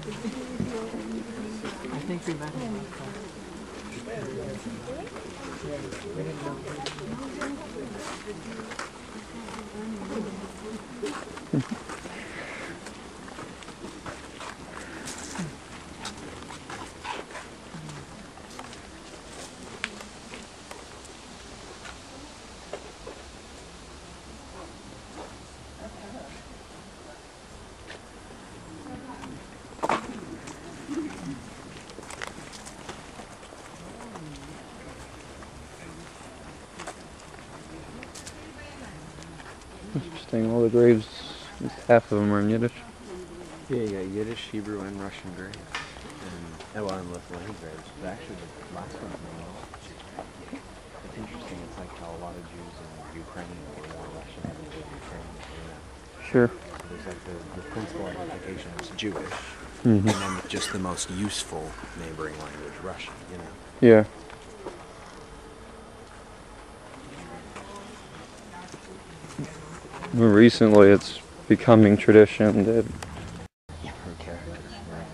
I think we met him last time. Yeah, we didn't know. Interesting. All the graves, at least half of them are in Yiddish. Yeah, you got Yiddish, Hebrew, and Russian graves. And Lithuanian graves. But actually, the last one's in English. It's interesting. It's like how a lot of Jews in Ukraine or more Russian than they do in Ukraine. You know? Sure. So there's like the principal identification is Jewish, Mm-hmm. and then just the most useful neighboring language, Russian. You know. Yeah. Recently, it's becoming tradition that Her characters, right?